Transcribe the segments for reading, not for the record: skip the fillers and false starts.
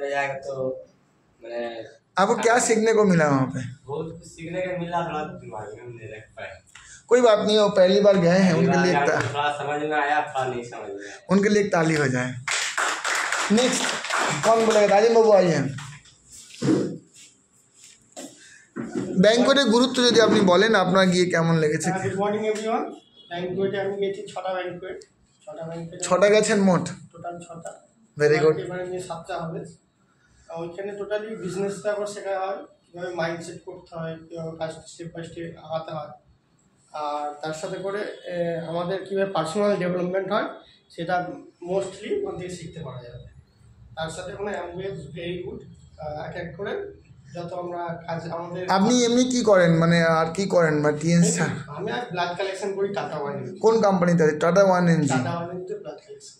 में जाएगा तो मैंने आपको क्या सीखने को मिला वहाँ पे? बहुत कुछ सीखने को मिला, थोड़ा दिमाग में नहीं रख पाए। कोई बात नहीं, वो पहली बार गए हैं, उनके लिए थोड़ा समझ में आया, थोड़ा नहीं समझ में आया, उनके लिए एक ताली हो जाए। नेक्स्ट कौन बोलेगा? राजीव बाबू आइए। ব্যাংকোয়েটের গুরুত্ব যদি আপনি বলেন আপনার গিয়ে কেমন লেগেছে? Good morning everyone. ব্যাংকোয়েটে আমি গেছি 6টা ব্যাংকোয়েট, 6টা ব্যাংকোয়েট, 6টা গেছেন মোট? টোটাল 6টা। Very good. এবারে নিয়ে 7টা হবে। ওইখানে টোটালি বিজনেসটা আবার শেখা হয়, কীভাবে মাইন্ডসেট করতে হয়, কীভাবে কাজ স্টেপ বাই স্টেপ আগাতে হয়, আর তার সাথে করে আমাদের কীভাবে পার্সোনাল ডেভেলপমেন্ট হয় সেটা মোস্টলি ওখান থেকে শিখতে পারা যাবে। তার সাথে কোনো অ্যাম্বিয়েন্স ভেরি গুড। এক এক করে যত আমরা কাজ আমাদের। আপনি এমনি কি করেন, মানে আর কি করেন বা টিএনস? আমি আর ব্লাড কালেকশন করি টাটা ওয়ান। কোন কোম্পানিতে? Tata one NG. Tata one এনজিতে ব্লাড কালেকশন।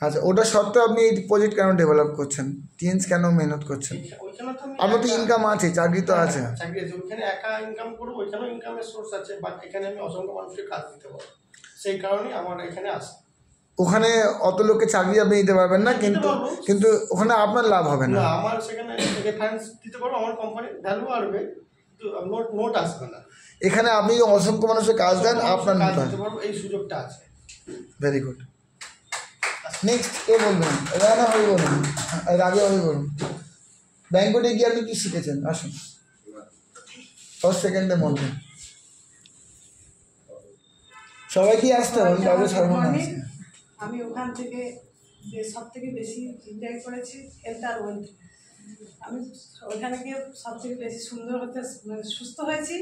আচ্ছা, ওটা সত্ত্বেও আপনি এই প্রজেক্ট কেন ডেভেলপ করছেন? টিএনস কেন মেহনত করছেন? ওইখানে তো আপনার তো ইনকাম আছে, চাকরি তো আছে। চাকরি আছে, ওইখানে একা ইনকাম করবো, ওইখানেও ইনকামের সোর্স আছে, বাট এখানে আমি অসংখ্য মানুষকে কাজ দিতে পারবো, সেই কারণেই আমার এখানে আসে। ওখানে অত লোককে চাকরি আপনি দিতে পারবেন না, কিন্তু ওখানে আপনার লাভ হবে না। আমার সেখানে রেফারেন্স দিতে পারবো, আমার কোম্পানির ভ্যালু আসবে, কিন্তু নোট আসবে না। এখানে আপনি অসংখ্য মানুষের কাজ দেন, আপনার কাজ দিতে পারবো, এই সুযোগটা আছে। Very good. নেক্সট কে বলবেন? রানা ভাই বলুন, রাজা ভাই বলুন। ব্যাংকোয়েটে গিয়ে আপনি কি শিখেছেন? আসুন, ফার্স্ট সেকেন্ডের মধ্যে সবাই কি আসতে হবে? কাউকে ছাড়বো না। আমি ওখান থেকে সব থেকে বেশি এনজয় করেছি হেলথ আর ওয়েলথ। আমি ওইখানে গিয়ে সব থেকে বেশি সুন্দর হতে সুস্থ হয়েছি।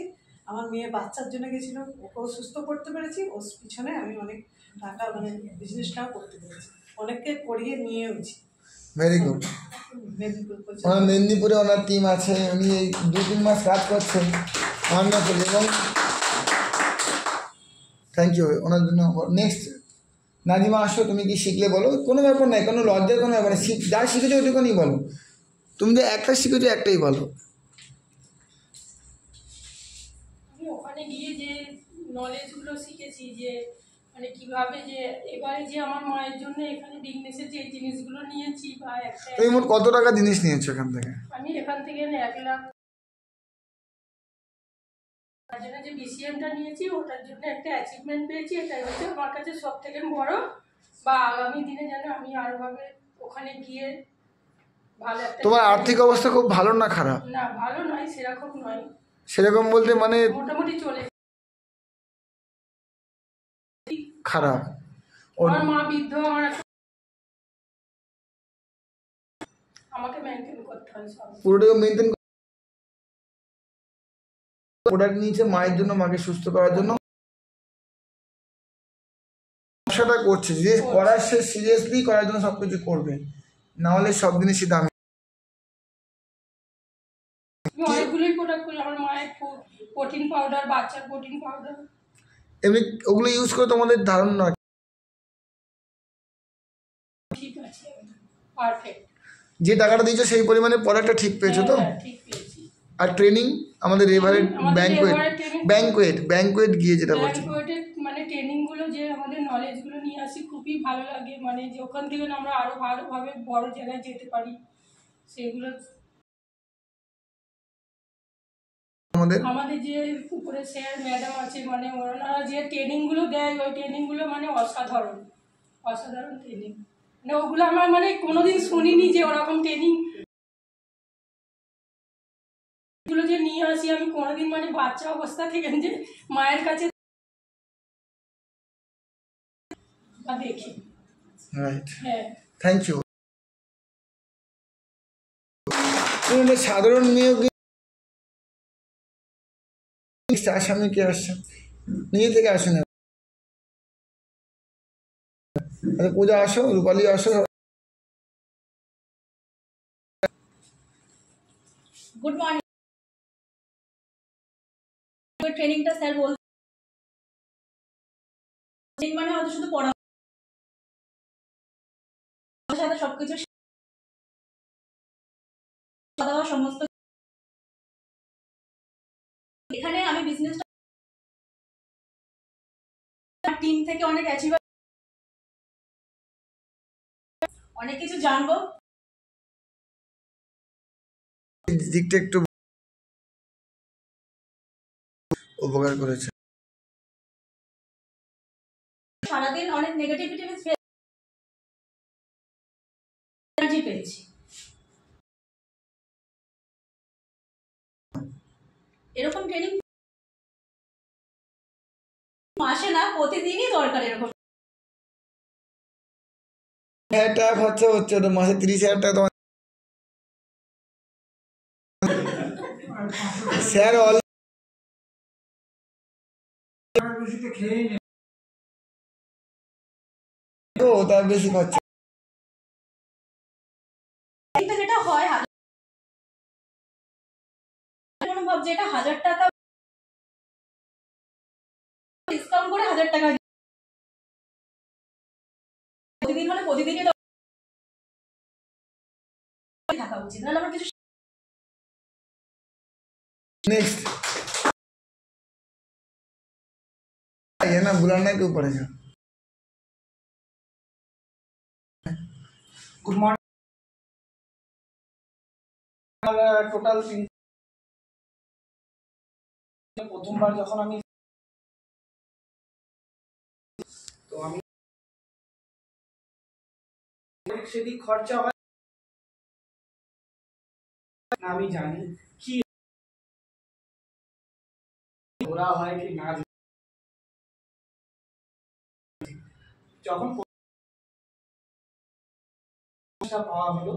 আমার মেয়ে বাচ্চার জন্য গেছিলো, ওকেও সুস্থ করতে পেরেছি, ওর পিছনে আমি অনেক টাকা বিজনেসটাও করতে পেরেছি, অনেককে করিয়ে নিয়েওছি। Very good. ওনার মেদিনীপুরে ওনার টিম আছে, উনি এই 2-3 মাস কাজ করছেন ওয়ান্ডারফুল, এবং থ্যাংক ইউ ওনার জন্য। নেক্সট নাজিমা, আসো, তুমি কি শিখলে বলো, কোনো ব্যাপার নাই, কোনো লজ্জার কোনো ব্যাপার নেই, যা শিখেছো ওইটুকুনি বলো। তুমি যে একটা শিখেছো একটাই বলো। আমি ওখানে গিয়ে যে নলেজগুলো শিখেছি, যে মানে কীভাবে যে এবারে যে আমার মায়ের জন্য এখানে বিজনেসে যে জিনিসগুলো নিয়েছি, বা একটা তুমি মোট কত টাকা জিনিস নিয়েছো এখান থেকে? আমি এখান থেকে 1 লাখ, তার জন্য যে বিসিএমটা নিয়েছি ওটার জন্য একটা অ্যাচিভমেন্ট পেয়েছি। এটাই হচ্ছে আমার কাছে সব থেকে বড়, বা আগামী দিনে যেন আমি আরোভাবে ওখানে গিয়ে ভালো একটা। তোমার আর্থিক অবস্থা খুব ভালো না খারাপ? না, ভালো নয়, সেরকম নয়। সেরকম বলতে মানে মোটামুটি চলে। খারাপ? আমার মা বৃদ্ধ, আমাকে মেনটেন করতে হয় সব, পুরোটাকে মেনটেন। প্রোডাক্ট নিয়েছে মায়ের জন্য, মাকে সুস্থ করার জন্য ব্যবসাটা করছে, যে করার সে সিরিয়াসলি করার জন্য সবকিছু করবে, না হলে সব জিনিসই দামি। অনেকগুলোই প্রোডাক্ট করি, আমার মায়ের প্রোটিন পাউডার, বাচ্চার প্রোটিন পাউডার, এমনি ওগুলো ইউজ করে তোমাদের ধারণা ঠিক আছে, পারফেক্ট। যে টাকাটা দিয়েছো সেই পরিমাণে প্রোডাক্টটা ঠিক পেয়েছো তো? ঠিক পেয়েছি। আর ট্রেনিং আমাদের এভারে ব্যাংকোয়েট গিয়ে যেটা বলছি, মানে ট্রেনিংগুলো যে আমাদের নলেজগুলো নিয়ে আসি, খুবই ভালো লাগে, মানে যে ওখান থেকে আমরা আরো ভালোভাবে বড় জায়গায় যেতে পারি, সেগুলো আমাদের যে উপরে স্যার ম্যাডাম আছে, মানে ওনারা যে ট্রেনিংগুলো দেয়, ওই ট্রেনিংগুলো মানে অসাধারণ ট্রেনিং, মানে ওগুলো আমার মানে কোনোদিন শুনিনি যে ওরকম ট্রেনিং গুলো যে নিয়ে আসি আমি কোনোদিন, মানে বাচ্চা অবস্থা থেকে যে মায়ের কাছে দেখি। রাইট, হ্যাঁ, থ্যাংক ইউ। সাধারণ মেয়ে সামনে কে আসছে? নিজে থেকে আসে না। পূজা আসো, রূপালী আসো। Good morning. ট্রেনিংটা স্যার বলছেন, মানে হয়তো শুধু পড়া সাথে সবকিছু সমস্ত। এখানে আমি বিজনেস টিম থেকে অনেক অ্যাচিভ, অনেক কিছু জানবো। দিকটা একটু উপকার করেছে। সারাদিন অনেক নেগেটিভিটি এনার্জি পেয়েছি। এরকম ট্রেনিং মাসে না প্রতিদিনই দরকার এরকম। 1,000 টাকা খরচা হচ্ছে, তো মাসে 30,000 টাকা তোমার স্যার তার বেশি খরচা। কিন্তু যেটা হয় অনুভব যে এটা 1000 টাকা ডিসকাউন্ট করে 1000 টাকা প্রতিদিন হলে প্রতিদিনই থাকা উচিত, নাহলে আমার কিছু। नेक्स्ट ये ना बुलाना क्यों पड़ेगा। Good morning. টোটাল প্রথমবার যখন আমি তো আমি সেদিক খরচা হয় না, আমি জানি কি ঘোরা হয় কি না। যখন পাওয়া হলো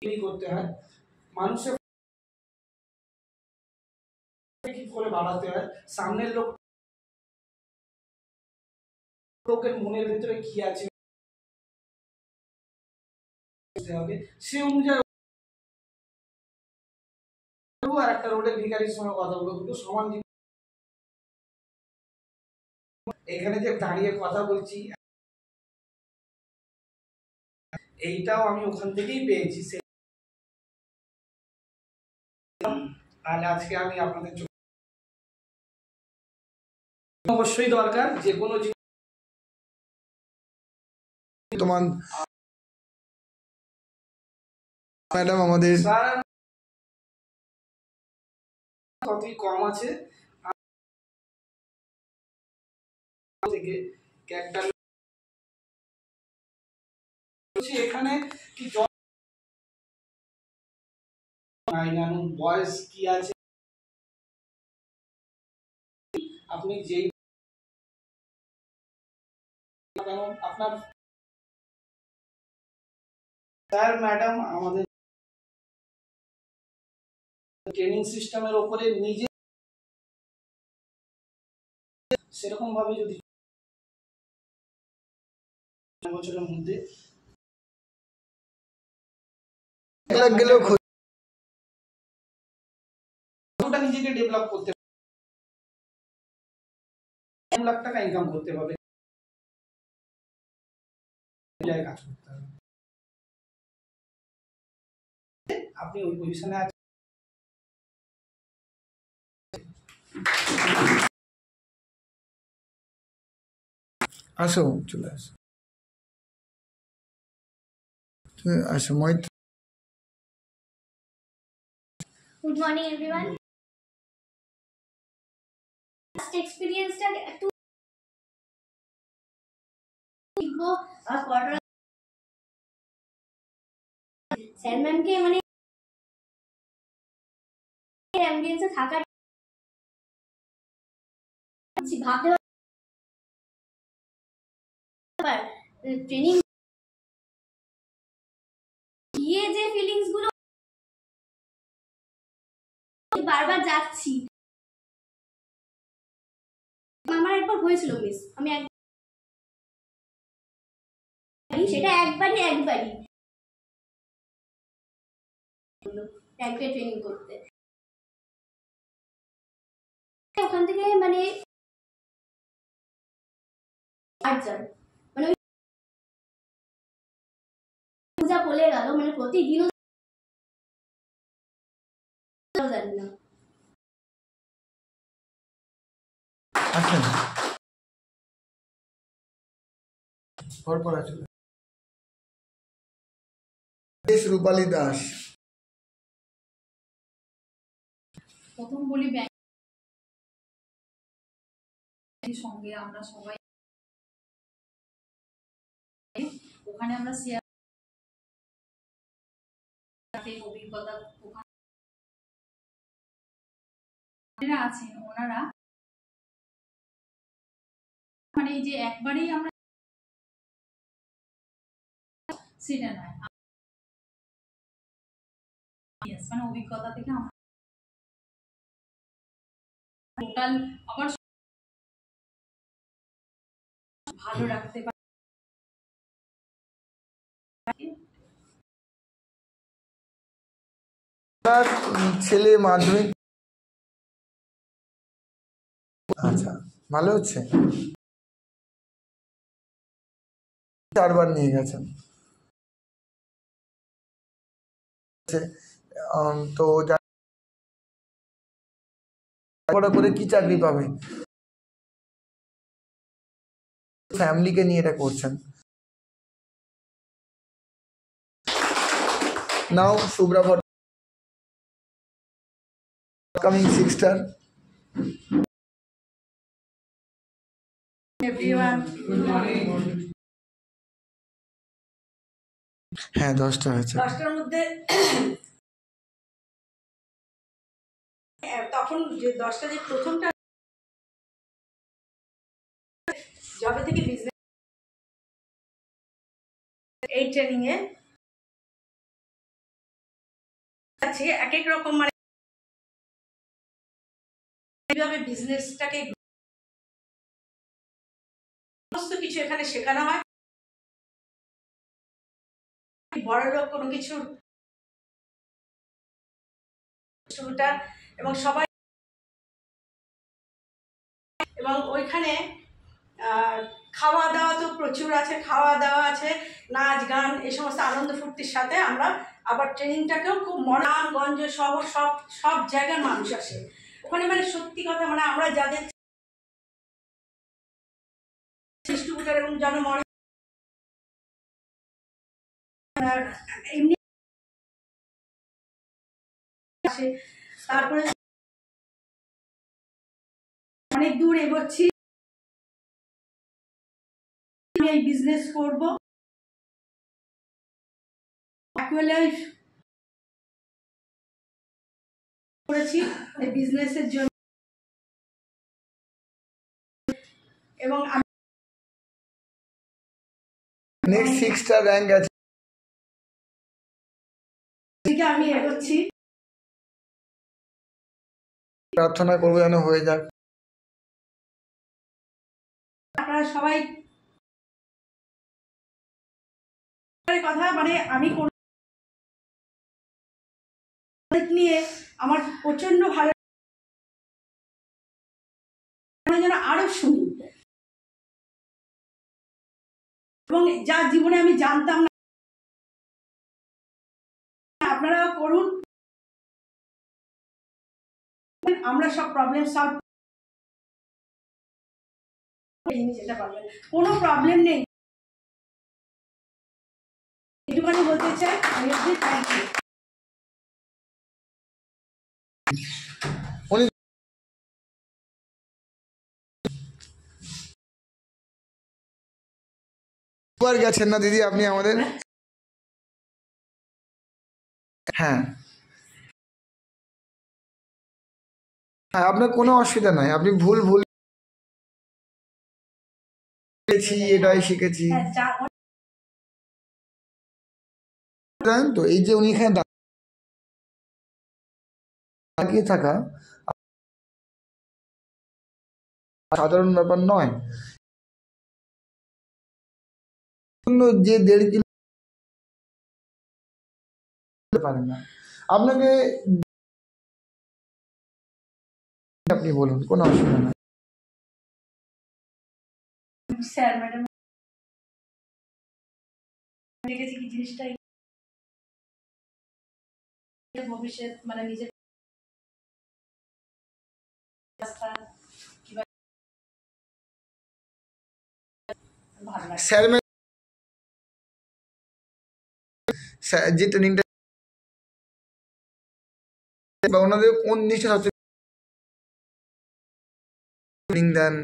কি করতে হয়, মানুষের কি করে বাড়াতে হয়, সামনের লোকের মনের ভেতরে কি আছে হবে, সে অনুযায়ী আর একটা রোডের ভিখারির সঙ্গে কথা বলবো, দুটো সমান। এখানে যে দাঁড়িয়ে কথা বলছি এইটাও আমি ওখান থেকেই পেয়েছি। তাহলে আজকে আমি আপনাদের অবশ্যই দরকার যে কোনো তোমার ম্যাডাম আমাদের স্যার কতই কম আছে থেকে একটা এখানে কি বয়স কি আছে, আপনি যেই আপনার স্যার ম্যাডাম আমাদের ট্রেনিং সিস্টেমের উপরে নিজে সেরকম ভাবে যদি বছরের মধ্যে গেলেও নিজেকে ডেভেলপ করতে 1 লাখ টাকা ইনকাম করতে হবে, কাজ করতে হবে। আপনি ওই পজিশনে আছেন। আসো, চলে আসো, আসো Maitra. Good morning everyone. Last এক্সপেরিয়েন্সটা একটু শিখবো আর পড়াটা স্যার ম্যামকে মানে অ্যাম্বিয়েন্সে থাকার ভাবতে পার ট্রেনিং গিয়ে যে ফিলিংস গুলো বারবার যাচ্ছি। আমার একবার হয়েছিল মিস, আমি সেটা একবারই ট্যাঙ্কে ট্রেনিং করতে ওখান থেকে মানে মানে পূজা বলে গেল, মানে প্রতিদিনও জানি না। আসেন পর পর আসলে এস রূপালী দাস। প্রথম বলি ব্যাংকের সঙ্গে আমরা সবাই ওখানে আমরা শেয়ার অভিজ্ঞতা ওখানে আছেন ওনারা মানে যে একবারেই আমরা সেটা নয়, মানে অভিজ্ঞতা থেকে আমরা টোটাল আবার ভালো রাখতে পারি। ছেলে মাধ্যমিক আচ্ছা ভালো হচ্ছে, 4বার নিয়ে গেছেন। তো করে কি চাকরি পাবে, ফ্যামিলিকে নিয়ে এটা করছেন। Now Shubhra Bhatt coming 6 star. Everyone, হ্যাঁ 10টা হয়েছে। 10টার মধ্যে তখন যে 10টা যে প্রথমটা জবে থেকে বিজনেস এই ট্রেনিং এ আছে এক এক রকম, মানে কিভাবে বিজনেসটাকে সমস্ত কিছু এখানে শেখানো হয়। বড় লোক কোনো কিছু এবং সবাই, এবং ওইখানে খাওয়া দাওয়া তো প্রচুর আছে, খাওয়া দাওয়া আছে, নাচ গান, এই সমস্ত আনন্দ ফুর্তির সাথে আমরা আবার ট্রেনিংটাকেও খুব মনাগঞ্জ শহর সব সব জায়গার মানুষ আসে ওখানে। মানে সত্যি কথা, মানে আমরা যাদের ডিস্ট্রিবিউটার এবং জনমনে এমনি আসে, তারপরে অনেক দূর এগোচ্ছি, এই বিজনেস করব, অ্যাকুয়ালাইফ করেছি এই বিজনেসের জন্য, এবং নেক্সট 6 স্টার র্যাঙ্ক আছে, আমি এগোচ্ছি। প্রার্থনা করবো যেন হয়ে যাক। আপনারা সবাই কথা, মানে আমি কোন নিয়ে আমার প্রচন্ড ভালো, যেন আরো শুনি, এবং যা জীবনে আমি জানতাম না আপনারা করুন। আমরা সব প্রবলেম সলভ, যেটা পারবেন, কোনো প্রবলেম নেই, এটুখানি বলতে চাই। Thank you. উনি দুবার গেছেন না দিদি আপনি আমাদের? হ্যাঁ হ্যাঁ, আপনার কোনো অসুবিধা নাই, আপনি ভুল এটাই শিখেছি। তো এই যে উনি এখানে দাঁড়িয়ে থাকা সাধারণ ব্যাপার নয়। যে 1.5 কিলো পারেন না, আপনাকে আপনি বলুন, কোনো অসুবিধা নাই। স্যার ম্যাডাম দেখেছি কি জিনিসটা ভবিষ্যৎ, মানে নিজের ভালো লাগে। স্যার যে ট্রেনিংটা বা ওনাদের কোন জিনিসটা সবচেয়ে ট্রেনিং দেন?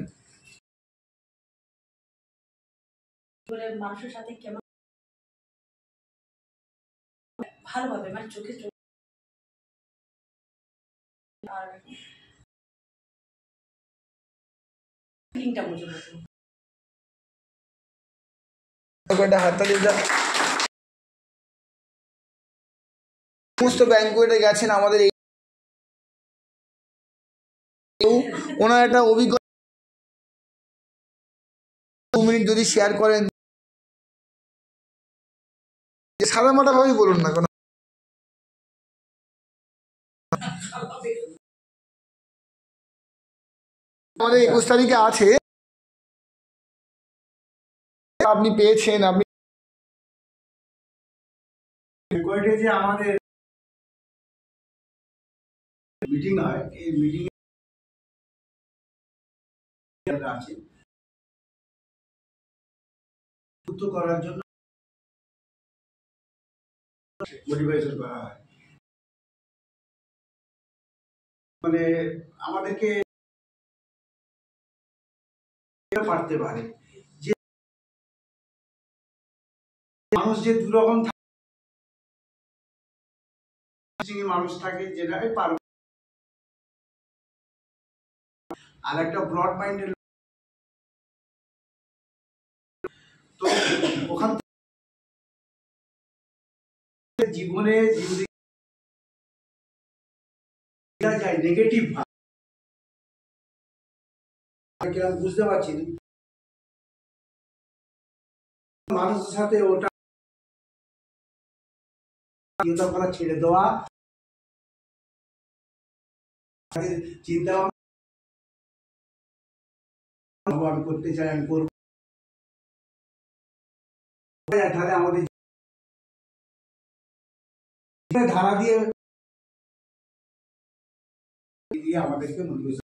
বলে মানুষের সাথে কেমন ভালোভাবে মানে চোখে চোখ আর ফিলিংটা বোঝার মতো। একটা হাততালি দাও। সমস্ত ব্যাংকুয়েটে গেছেন আমাদের এই ওনার একটা অভিজ্ঞতা 2 মিনিট যদি শেয়ার করেন, সাদামাটা ভাবেই বলুন না কেন। আমাদের 21 তারিখে আছে, আপনি পেয়েছেন। আপনি ব্যাংকোয়েটে যে আমাদের মিটিং হয়, এই মিটিং আছে যুক্ত করার জন্য মোটিভেশন করা হয়। মানে আমাদেরকে পারতে পারে যে মানুষ যে দুরকম মানুষ থাকে, যেটা পারবে, আর একটা ব্রড মাইন্ডের। তো ওখান থেকে জীবনে যায় নেগেটিভ ভাব, বুঝতে পারছি মানুষের সাথে ওটা করা ছেড়ে দেওয়া, চিন্তা আমি করতে চাই, আমি করবো, তাহলে আমাদের ধারা দিয়ে আমাদেরকে মোটিভেশন